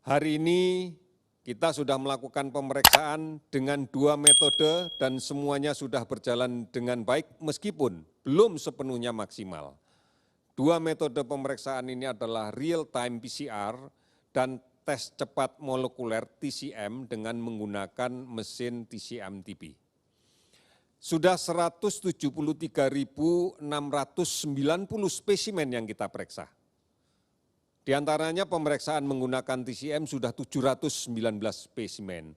Hari ini kita sudah melakukan pemeriksaan dengan 2 metode dan semuanya sudah berjalan dengan baik meskipun belum sepenuhnya maksimal. 2 metode pemeriksaan ini adalah real-time PCR dan tes cepat molekuler TCM dengan menggunakan mesin TCM-TB. Sudah 173.690 spesimen yang kita periksa. Di antaranya pemeriksaan menggunakan TCM sudah 719 spesimen.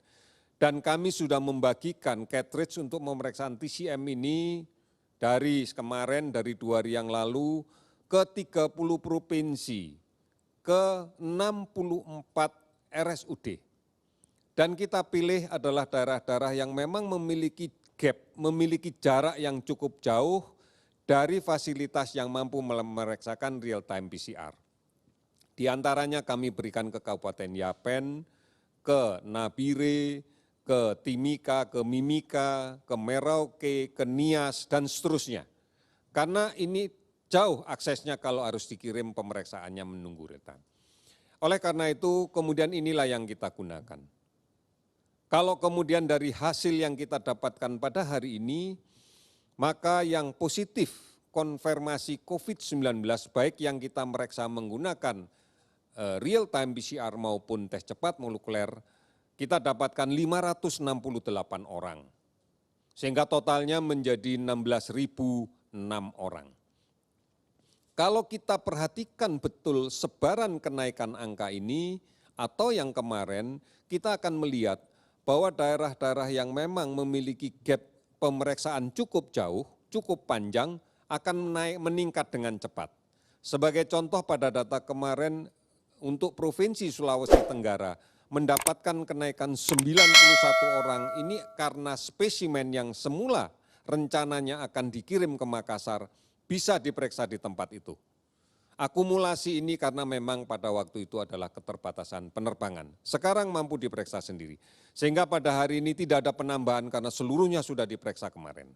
Dan kami sudah membagikan cartridge untuk pemeriksaan TCM ini dari kemarin, dari 2 hari yang lalu, ke 30 provinsi, ke 64 RSUD. Dan kita pilih adalah daerah-daerah yang memang memiliki gap, memiliki jarak yang cukup jauh dari fasilitas yang mampu memeriksakan real-time PCR. Di antaranya kami berikan ke Kabupaten Yapen, ke Nabire, ke Timika, ke Mimika, ke Merauke, ke Nias, dan seterusnya. Karena ini jauh aksesnya kalau harus dikirim pemeriksaannya menunggu real-time. Oleh karena itu, kemudian inilah yang kita gunakan. Kalau kemudian dari hasil yang kita dapatkan pada hari ini, maka yang positif konfirmasi COVID-19 baik yang kita meriksa menggunakan real-time PCR maupun tes cepat molekuler, kita dapatkan 568 orang. Sehingga totalnya menjadi 16.006 orang. Kalau kita perhatikan betul sebaran kenaikan angka ini atau yang kemarin, kita akan melihat bahwa daerah-daerah yang memang memiliki gap pemeriksaan cukup jauh, cukup panjang, akan meningkat dengan cepat. Sebagai contoh pada data kemarin, untuk Provinsi Sulawesi Tenggara mendapatkan kenaikan 91 orang ini karena spesimen yang semula rencananya akan dikirim ke Makassar bisa diperiksa di tempat itu. Akumulasi ini karena memang pada waktu itu adalah keterbatasan penerbangan. Sekarang mampu diperiksa sendiri. Sehingga pada hari ini tidak ada penambahan karena seluruhnya sudah diperiksa kemarin.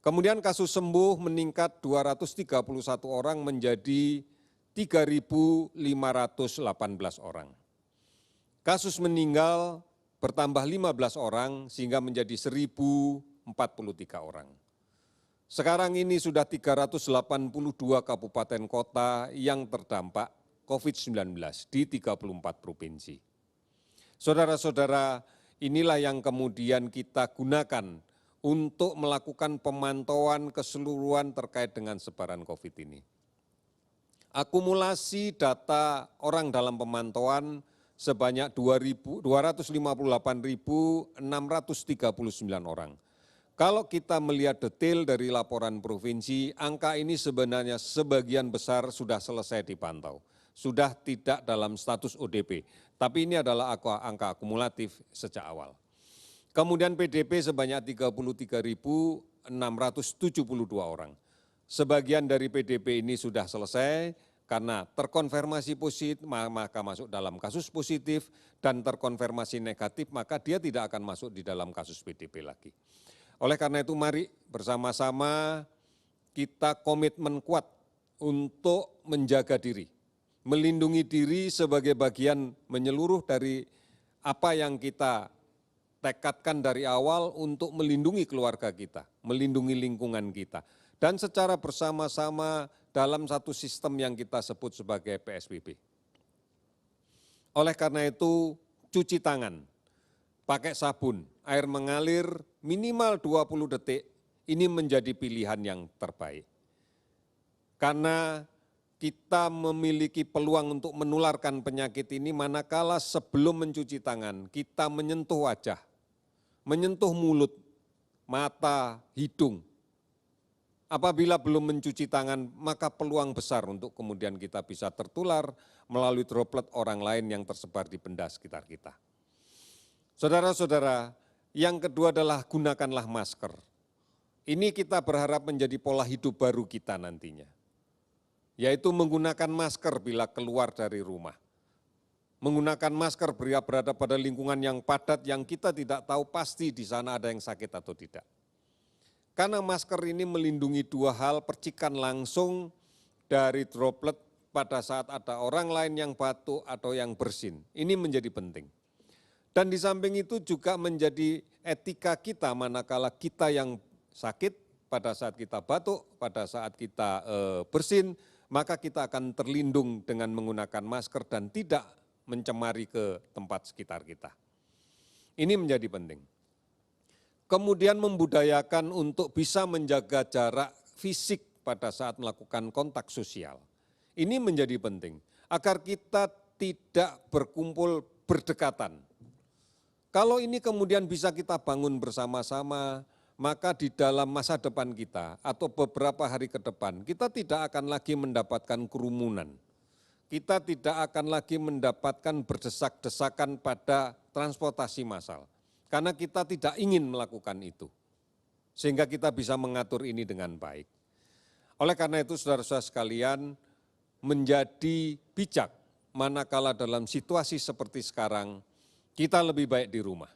Kemudian kasus sembuh meningkat 231 orang menjadi 3.518 orang. Kasus meninggal bertambah 15 orang sehingga menjadi 1.043 orang. Sekarang ini sudah 382 kabupaten kota yang terdampak COVID-19 di 34 provinsi. Saudara-saudara, inilah yang kemudian kita gunakan untuk melakukan pemantauan keseluruhan terkait dengan sebaran COVID ini. Akumulasi data orang dalam pemantauan sebanyak 258.639 orang. Kalau kita melihat detail dari laporan provinsi, angka ini sebenarnya sebagian besar sudah selesai dipantau. Sudah tidak dalam status ODP, tapi ini adalah angka akumulatif sejak awal. Kemudian PDP sebanyak 33.672 orang. Sebagian dari PDP ini sudah selesai karena terkonfirmasi positif maka masuk dalam kasus positif dan terkonfirmasi negatif maka dia tidak akan masuk di dalam kasus PDP lagi. Oleh karena itu mari bersama-sama kita komitmen kuat untuk menjaga diri, melindungi diri sebagai bagian menyeluruh dari apa yang kita tekadkan dari awal untuk melindungi keluarga kita, melindungi lingkungan kita. Dan secara bersama-sama dalam satu sistem yang kita sebut sebagai PSBB. Oleh karena itu, cuci tangan, pakai sabun, air mengalir minimal 20 detik, ini menjadi pilihan yang terbaik. Karena kita memiliki peluang untuk menularkan penyakit ini manakala sebelum mencuci tangan, kita menyentuh wajah, menyentuh mulut, mata, hidung. Apabila belum mencuci tangan, maka peluang besar untuk kemudian kita bisa tertular melalui droplet orang lain yang tersebar di benda sekitar kita. Saudara-saudara, yang kedua adalah gunakanlah masker. Ini kita berharap menjadi pola hidup baru kita nantinya, yaitu menggunakan masker bila keluar dari rumah. Menggunakan masker bila berada pada lingkungan yang padat yang kita tidak tahu pasti di sana ada yang sakit atau tidak. Karena masker ini melindungi dua hal, percikan langsung dari droplet pada saat ada orang lain yang batuk atau yang bersin. Ini menjadi penting. Dan di samping itu juga menjadi etika kita manakala kita yang sakit, pada saat kita batuk, pada saat kita bersin, maka kita akan terlindung dengan menggunakan masker dan tidak mencemari ke tempat sekitar kita. Ini menjadi penting. Kemudian membudayakan untuk bisa menjaga jarak fisik pada saat melakukan kontak sosial. Ini menjadi penting agar kita tidak berkumpul berdekatan. Kalau ini kemudian bisa kita bangun bersama-sama, maka di dalam masa depan kita atau beberapa hari ke depan, kita tidak akan lagi mendapatkan kerumunan. Kita tidak akan lagi mendapatkan berdesak-desakan pada transportasi massal. Karena kita tidak ingin melakukan itu. Sehingga kita bisa mengatur ini dengan baik. Oleh karena itu saudara-saudara sekalian, menjadi bijak manakala dalam situasi seperti sekarang, kita lebih baik di rumah.